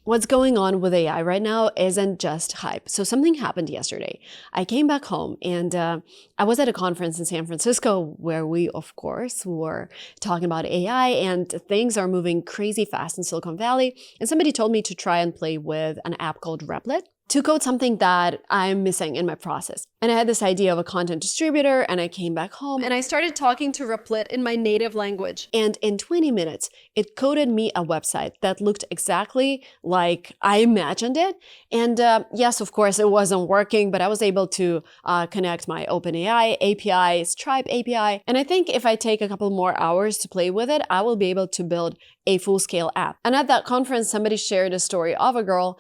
What's going on with AI right now isn't just hype. So something happened yesterday. I came back home and I was at a conference in San Francisco where we, of course, were talking about AI, and things are moving crazy fast in Silicon Valley. And somebody told me to try and play with an app called Replit to code something that I'm missing in my process. And I had this idea of a content distributor, and I came back home and I started talking to Replit in my native language. And in 20 minutes, it coded me a website that looked exactly like I imagined it. And yes, of course, it wasn't working, but I was able to connect my OpenAI API, Stripe API. And I think if I take a couple more hours to play with it, I will be able to build a full-scale app. And at that conference, somebody shared a story of a girl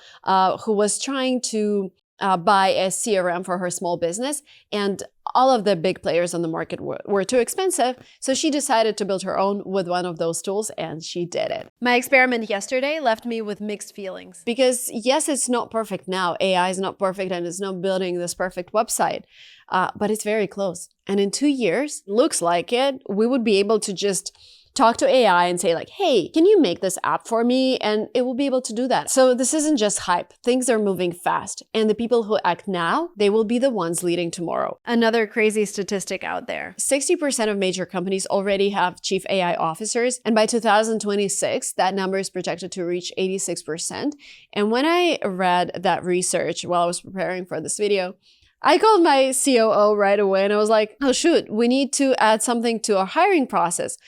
who was trying to buy a CRM for her small business, and all of the big players on the market were too expensive, so she decided to build her own with one of those tools, and she did it. My experiment yesterday left me with mixed feelings. Because yes, it's not perfect now. AI is not perfect, and it's not building this perfect website, but it's very close. And in 2 years, looks like it, we would be able to just talk to AI and say like, hey, can you make this app for me? And it will be able to do that. So this isn't just hype. Things are moving fast. And the people who act now, they will be the ones leading tomorrow. Another crazy statistic out there. 60% of major companies already have chief AI officers. And by 2026, that number is projected to reach 86%. And when I read that research while I was preparing for this video, I called my COO right away and I was like, oh shoot, we need to add something to our hiring process.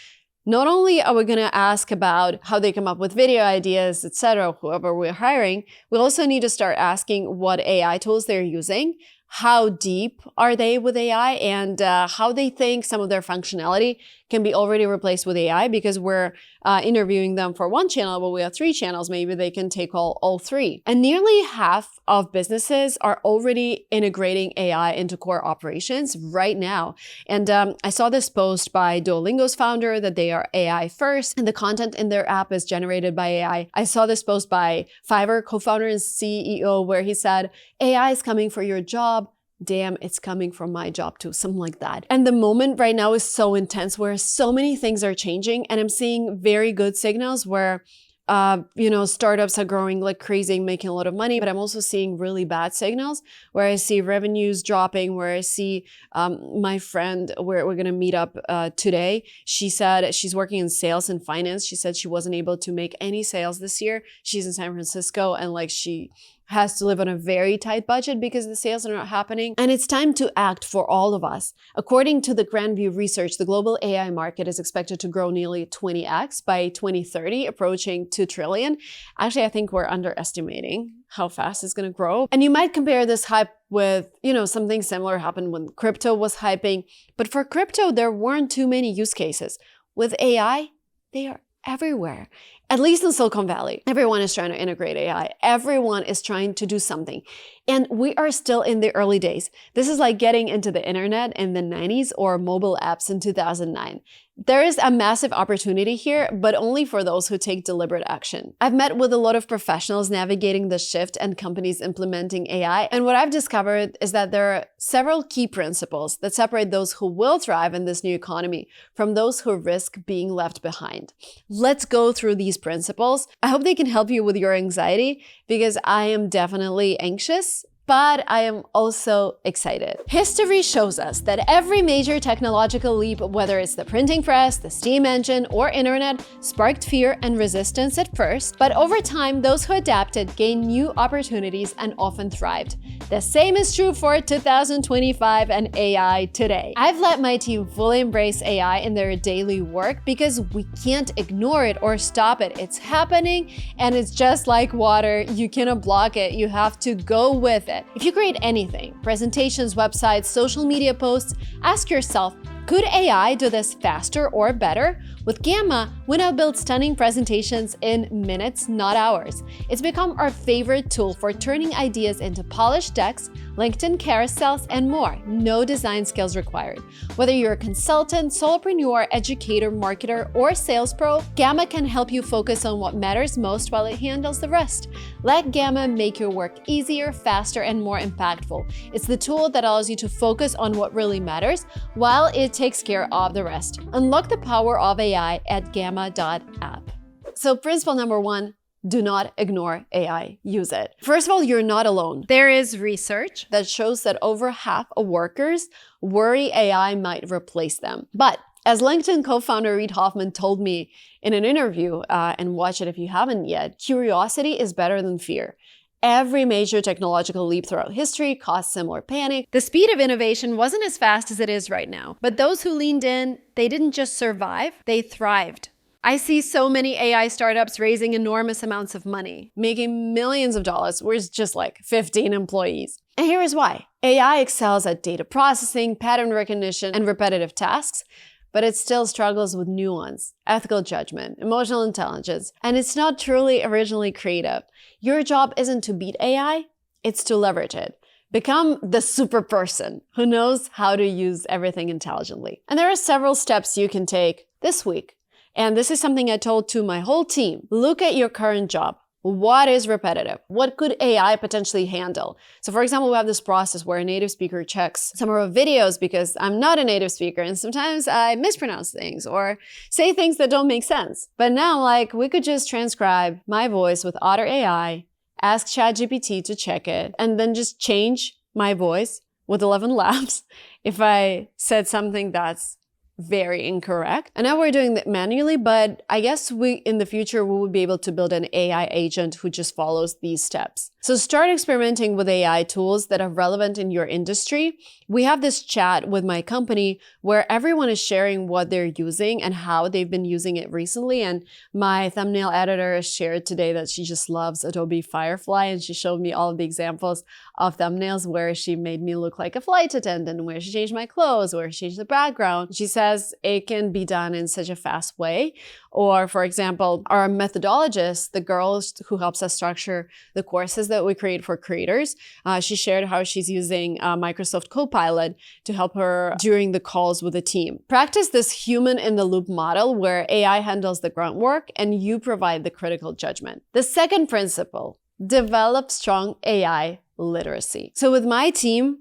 Not only are we going to ask about how they come up with video ideas, etc., whoever we're hiring, we also need to start asking what AI tools they're using, how deep are they with AI, and how they think some of their functionality can be already replaced with AI, because we're interviewing them for one channel, but we have 3 channels. Maybe they can take all 3. And nearly half of businesses are already integrating AI into core operations right now. And I saw this post by Duolingo's founder that they are AI first, and the content in their app is generated by AI. I saw this post by Fiverr co-founder and CEO where he said, AI is coming for your job. Damn, it's coming from my job too, something like that. And the moment right now is so intense where so many things are changing, and I'm seeing very good signals where startups are growing like crazy, making a lot of money, but I'm also seeing really bad signals where I see revenues dropping, where I see my friend, where we're going to meet up today. She said she's working in sales and finance. She said she wasn't able to make any sales this year. She's in San Francisco, and like she has to live on a very tight budget because the sales are not happening. And it's time to act for all of us. According to the Grandview research, the global AI market is expected to grow nearly 20x by 2030, approaching 2 trillion. Actually, I think we're underestimating how fast it's going to grow. And you might compare this hype with, something similar happened when crypto was hyping. But for crypto, there weren't too many use cases. With AI, they are everywhere. At least in Silicon Valley, everyone is trying to integrate AI. Everyone is trying to do something. And we are still in the early days. This is like getting into the internet in the 90s or mobile apps in 2009. There is a massive opportunity here, but only for those who take deliberate action. I've met with a lot of professionals navigating the shift and companies implementing AI. And what I've discovered is that there are several key principles that separate those who will thrive in this new economy from those who risk being left behind. Let's go through these principles. I hope they can help you with your anxiety, because I am definitely anxious, but I am also excited. History shows us that every major technological leap, whether it's the printing press, the steam engine, or internet, sparked fear and resistance at first, but over time, those who adapted gained new opportunities and often thrived. The same is true for 2025 and AI today. I've let my team fully embrace AI in their daily work because we can't ignore it or stop it. It's happening, and it's just like water. You cannot block it. You have to go with it. If you create anything, presentations, websites, social media posts, ask yourself, could AI do this faster or better? With Gamma, we now build stunning presentations in minutes, not hours. It's become our favorite tool for turning ideas into polished decks, LinkedIn carousels, and more. No design skills required. Whether you're a consultant, solopreneur, educator, marketer, or sales pro, Gamma can help you focus on what matters most while it handles the rest. Let Gamma make your work easier, faster, and more impactful. It's the tool that allows you to focus on what really matters while it takes care of the rest. Unlock the power of AI at gamma.app. So principle number 1, Do not ignore AI. Use it. First of all, you're not alone. There is research that shows that over half of workers worry AI might replace them. But as LinkedIn co-founder Reid Hoffman told me in an interview, and watch it if you haven't yet, curiosity is better than fear. Every major technological leap throughout history caused similar panic. The speed of innovation wasn't as fast as it is right now, but those who leaned in, they didn't just survive, they thrived. I see so many AI startups raising enormous amounts of money, making millions of dollars with just like 15 employees. And here is why. AI excels at data processing, pattern recognition, and repetitive tasks, but it still struggles with nuance, ethical judgment, emotional intelligence, and it's not truly originally creative. Your job isn't to beat AI, it's to leverage it. Become the super person who knows how to use everything intelligently. And there are several steps you can take this week. And this is something I told to my whole team. Look at your current job. What is repetitive? What could AI potentially handle? So for example, we have this process where a native speaker checks some of our videos because I'm not a native speaker and sometimes I mispronounce things or say things that don't make sense. But now we could just transcribe my voice with Otter AI, ask ChatGPT to check it, and then just change my voice with 11 laughs if I said something that's very incorrect. And now we're doing that manually, but I guess in the future, we will be able to build an AI agent who just follows these steps. So start experimenting with AI tools that are relevant in your industry. We have this chat with my company where everyone is sharing what they're using and how they've been using it recently. And my thumbnail editor shared today that she just loves Adobe Firefly, and she showed me all of the examples of thumbnails where she made me look like a flight attendant, where she changed my clothes, where she changed the background. She says it can be done in such a fast way. Or for example, our methodologist, the girl who helps us structure the courses that we create for creators, she shared how she's using Microsoft Copilot to help her during the calls with the team. Practice this human-in-the-loop model where AI handles the grunt work and you provide the critical judgment. The second principle, develop strong AI literacy. So with my team,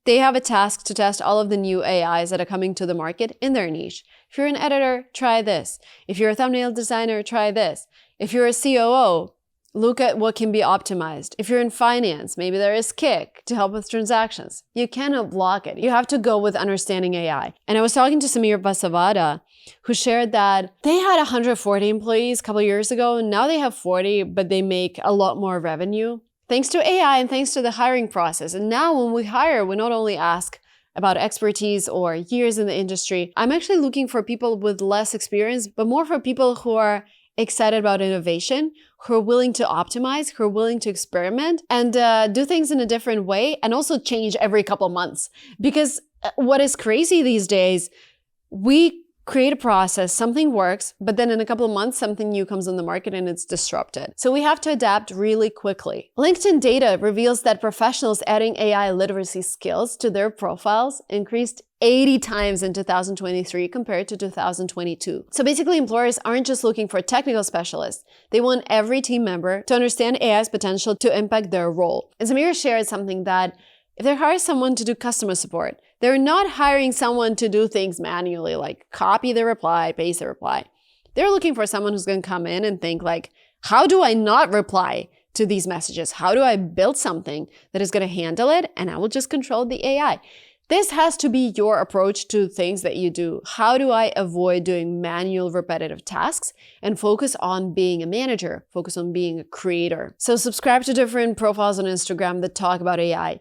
they have a task to test all of the new AIs that are coming to the market in their niche. If you're an editor, try this. If you're a thumbnail designer, try this. If you're a COO, look at what can be optimized. If you're in finance, maybe there is Kik to help with transactions. You cannot block it. You have to go with understanding AI. And I was talking to Samir Basavada, who shared that they had 140 employees a couple years ago. Now they have 40, but they make a lot more revenue thanks to AI and thanks to the hiring process. And now when we hire, we not only ask about expertise or years in the industry. I'm actually looking for people with less experience, but more for people who are excited about innovation, who are willing to optimize, who are willing to experiment and do things in a different way and also change every couple months. Because what is crazy these days, we create a process, something works, but then in a couple of months, something new comes on the market and it's disrupted. So we have to adapt really quickly. LinkedIn data reveals that professionals adding AI literacy skills to their profiles increased 80 times in 2023 compared to 2022. So basically, employers aren't just looking for technical specialists. They want every team member to understand AI's potential to impact their role. And Samir shared something that if they hire someone to do customer support, they're not hiring someone to do things manually, like copy the reply, paste the reply. They're looking for someone who's going to come in and think like, how do I not reply to these messages? How do I build something that is going to handle it? And I will just control the AI. This has to be your approach to things that you do. How do I avoid doing manual repetitive tasks and focus on being a manager, focus on being a creator? So subscribe to different profiles on Instagram that talk about AI.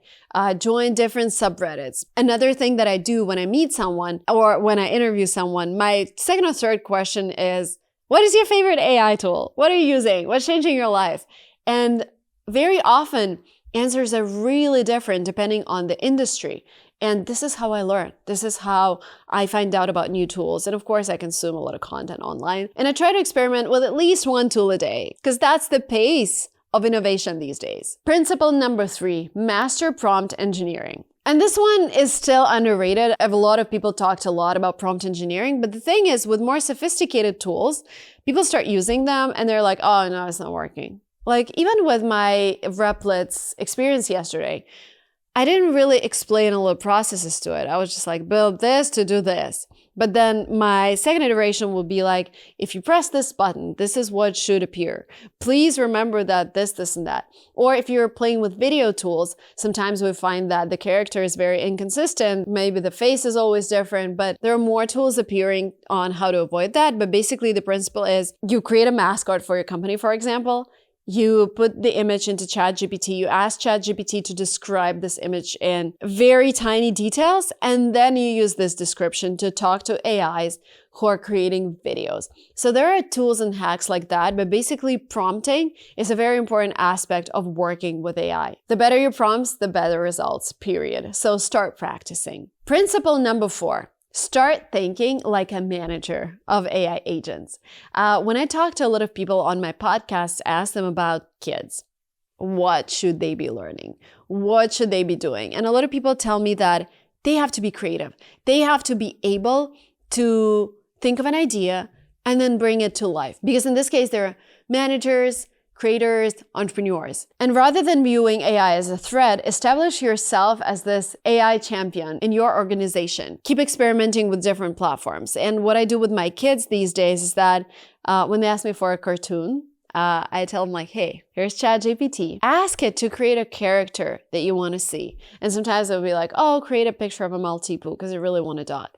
Join different subreddits. Another thing that I do when I meet someone or when I interview someone, my second or third question is, what is your favorite AI tool? What are you using? What's changing your life? And very often, answers are really different depending on the industry. And this is how I learn. This is how I find out about new tools. And of course, I consume a lot of content online. And I try to experiment with at least one tool a day, because that's the pace of innovation these days. Principle number 3, master prompt engineering. And this one is still underrated. A lot of people talked a lot about prompt engineering, but the thing is, with more sophisticated tools, people start using them and they're like, oh no, it's not working. Like even with my Replets experience yesterday, I didn't really explain a lot of processes to it. I was just like, build this to do this. But then my second iteration will be like, if you press this button, this is what should appear. Please remember that this, and that. Or if you're playing with video tools, sometimes we find that the character is very inconsistent. Maybe the face is always different, but there are more tools appearing on how to avoid that. But basically the principle is you create a mascot for your company, for example. You put the image into ChatGPT, you ask ChatGPT to describe this image in very tiny details, and then you use this description to talk to AIs who are creating videos. So there are tools and hacks like that, but basically prompting is a very important aspect of working with AI. The better your prompts, the better results, period. So start practicing. Principle number 4. Start thinking like a manager of AI agents. When I talk to a lot of people on my podcast, I ask them about kids. What should they be learning? What should they be doing? And a lot of people tell me that they have to be creative. They have to be able to think of an idea and then bring it to life. Because in this case, they're managers, creators, entrepreneurs. And rather than viewing AI as a threat, establish yourself as this AI champion in your organization. Keep experimenting with different platforms. And what I do with my kids these days is that when they ask me for a cartoon, I tell them like, hey, here's ChatGPT. Ask it to create a character that you want to see. And sometimes it'll be like, oh, create a picture of a Maltipoo because I really want a dog.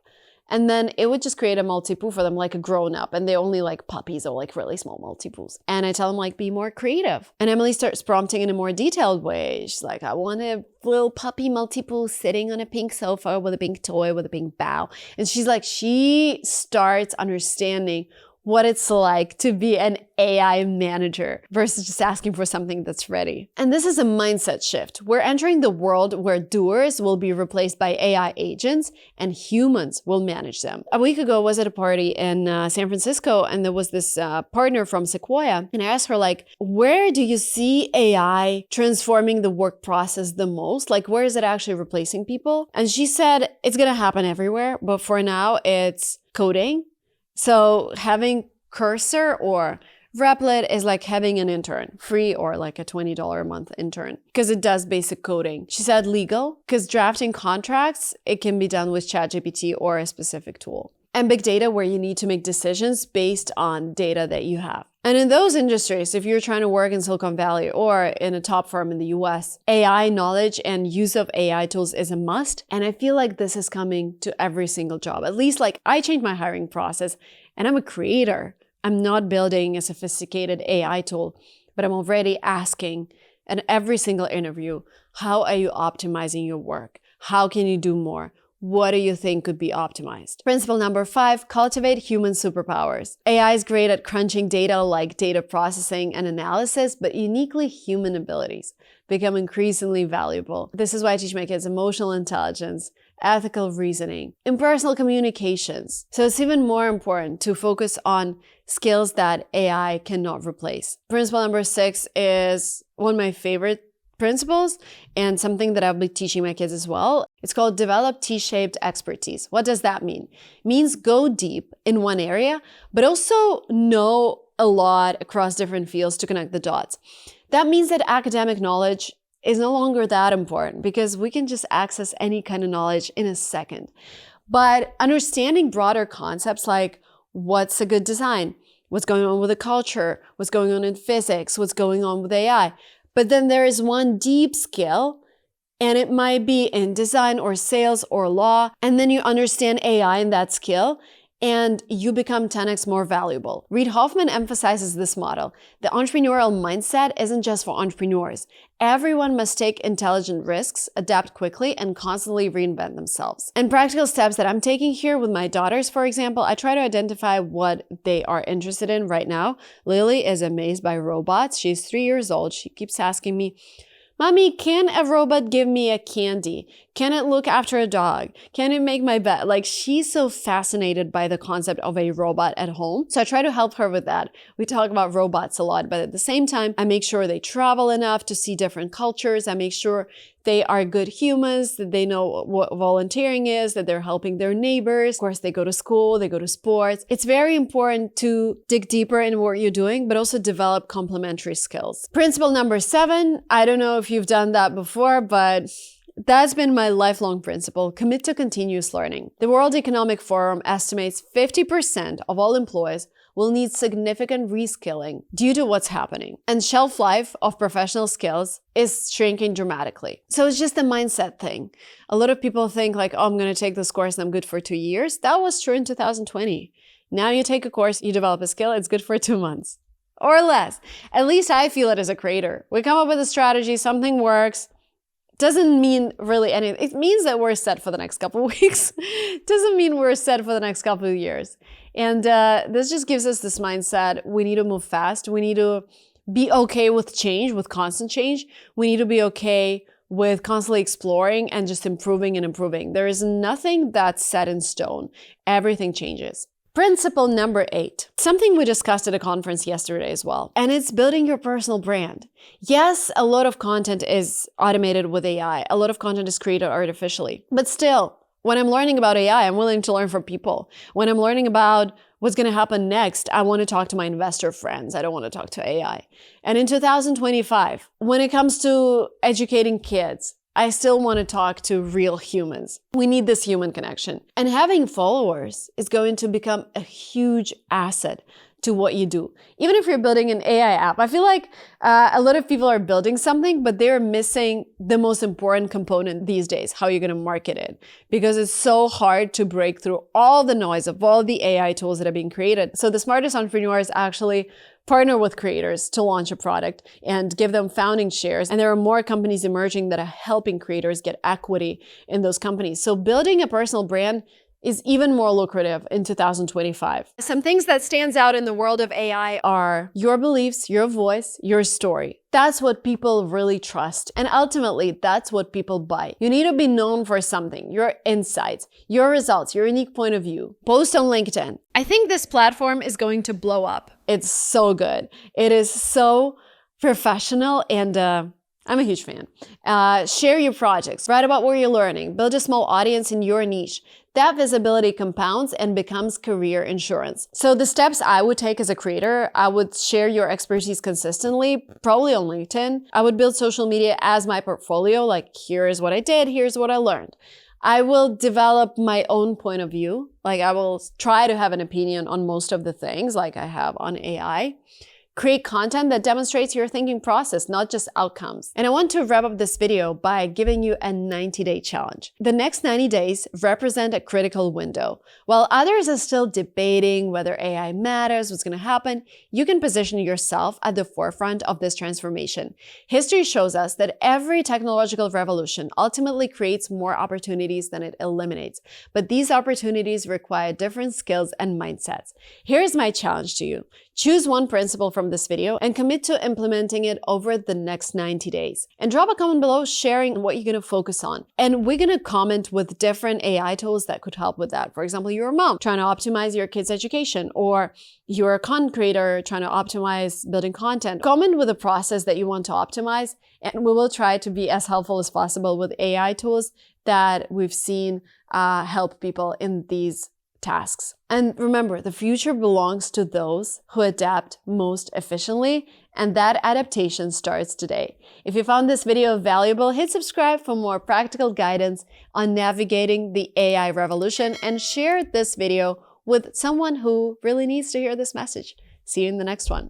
And then it would just create a Maltipoo for them, like a grown-up, and they only like puppies or like really small Maltipoos. And I tell them like, be more creative. And Emily starts prompting in a more detailed way. She's like, I want a little puppy Maltipoo sitting on a pink sofa with a pink toy with a pink bow. And she's like, she starts understanding what it's like to be an AI manager versus just asking for something that's ready. And this is a mindset shift. We're entering the world where doers will be replaced by AI agents and humans will manage them. A week ago, I was at a party in San Francisco, and there was this partner from Sequoia, and I asked her like, where do you see AI transforming the work process the most? Like, where is it actually replacing people? And she said, it's gonna happen everywhere, but for now, it's coding. So having Cursor or Replit is like having an intern, free or like a $20 a month intern, because it does basic coding. She said legal, because drafting contracts, it can be done with ChatGPT or a specific tool. And big data, where you need to make decisions based on data that you have. And in those industries, if you're trying to work in Silicon Valley or in a top firm in the US, AI knowledge and use of AI tools is a must. And I feel like this is coming to every single job. At least like I changed my hiring process and I'm a creator. I'm not building a sophisticated AI tool, but I'm already asking in every single interview, how are you optimizing your work? How can you do more? What do you think could be optimized? Principle number 5, cultivate human superpowers. AI is great at crunching data like data processing and analysis, but uniquely human abilities become increasingly valuable. This is why I teach my kids emotional intelligence, ethical reasoning, impersonal communications. So it's even more important to focus on skills that AI cannot replace. Principle number 6 is one of my favorite principles and something that I'll be teaching my kids as well. It's called develop T-shaped expertise. What does that mean? It means go deep in one area, but also know a lot across different fields to connect the dots. That means that academic knowledge is no longer that important because we can just access any kind of knowledge in a second. But understanding broader concepts like what's a good design, what's going on with the culture, what's going on in physics, what's going on with AI. But then there is one deep skill, and it might be in design or sales or law, and then you understand AI in that skill, and you become 10x more valuable. Reid Hoffman emphasizes this model. The entrepreneurial mindset isn't just for entrepreneurs. Everyone must take intelligent risks, adapt quickly, and constantly reinvent themselves. And practical steps that I'm taking here with my daughters, for example, I try to identify what they are interested in right now. Lily is amazed by robots. She's 3 years old. She keeps asking me, Mommy, can a robot give me a candy? Can it look after a dog? Can it make my bed? Like, she's so fascinated by the concept of a robot at home. So I try to help her with that. We talk about robots a lot, but at the same time, I make sure they travel enough to see different cultures. I make sure they are good humans, that they know what volunteering is, that they're helping their neighbors. Of course, they go to school, they go to sports. It's very important to dig deeper in what you're doing, but also develop complementary skills. Principle number 7, I don't know if you've done that before, but That's been my lifelong principle: commit to continuous learning. The World Economic Forum estimates 50% of all employees will need significant reskilling due to what's happening. And shelf life of professional skills is shrinking dramatically. So it's just a mindset thing. A lot of people think like, oh, I'm going to take this course and I'm good for 2 years. That was true in 2020. Now you take a course, you develop a skill, it's good for 2 months or less. At least I feel it as a creator. We come up with a strategy, something works. Doesn't mean really anything. It means that we're set for the next couple of weeks. Doesn't mean we're set for the next couple of years. And this just gives us this mindset. We need to move fast. We need to be okay with change, with constant change. We need to be okay with constantly exploring and just improving and improving. There is nothing that's set in stone. Everything changes. Principle number 8, something we discussed at a conference yesterday as well, and it's building your personal brand. Yes, a lot of content is automated with AI. A lot of content is created artificially, but still, when I'm learning about AI, I'm willing to learn from people. When I'm learning about what's going to happen next, I want to talk to my investor friends. I don't want to talk to AI. And in 2025, when it comes to educating kids, I still want to talk to real humans. We need this human connection. And having followers is going to become a huge asset to what you do. Even if you're building an AI app, I feel like a lot of people are building something, but they're missing the most important component these days: how you're going to market it. Because it's so hard to break through all the noise of all the AI tools that are being created. So the smartest entrepreneurs actually partner with creators to launch a product and give them founding shares. And there are more companies emerging that are helping creators get equity in those companies. So building a personal brand is even more lucrative in 2025. Some things that stands out in the world of AI are your beliefs, your voice, your story. That's what people really trust. And ultimately, that's what people buy. You need to be known for something: your insights, your results, your unique point of view. Post on LinkedIn. I think this platform is going to blow up. It's so good. It is so professional, and I'm a huge fan. Share your projects, write about what you're learning, build a small audience in your niche. That visibility compounds and becomes career insurance. So the steps I would take as a creator: I would share your expertise consistently, probably on LinkedIn. I would build social media as my portfolio, like here's what I did, here's what I learned. I will develop my own point of view. Like I will try to have an opinion on most of the things, like I have on AI. Create content that demonstrates your thinking process, not just outcomes. And I want to wrap up this video by giving you a 90-day challenge. The next 90 days represent a critical window. While others are still debating whether AI matters, what's going to happen, you can position yourself at the forefront of this transformation. History shows us that every technological revolution ultimately creates more opportunities than it eliminates. But these opportunities require different skills and mindsets. Here's my challenge to you. Choose one principle from this video and commit to implementing it over the next 90 days. And drop a comment below sharing what you're going to focus on. And we're going to comment with different AI tools that could help with that. For example, you're a mom trying to optimize your kids' education, or you're a content creator trying to optimize building content. Comment with a process that you want to optimize, and we will try to be as helpful as possible with AI tools that we've seen help people in these tasks. And remember, the future belongs to those who adapt most efficiently, and that adaptation starts today. If you found this video valuable, hit subscribe for more practical guidance on navigating the AI revolution, and share this video with someone who really needs to hear this message. See you in the next one.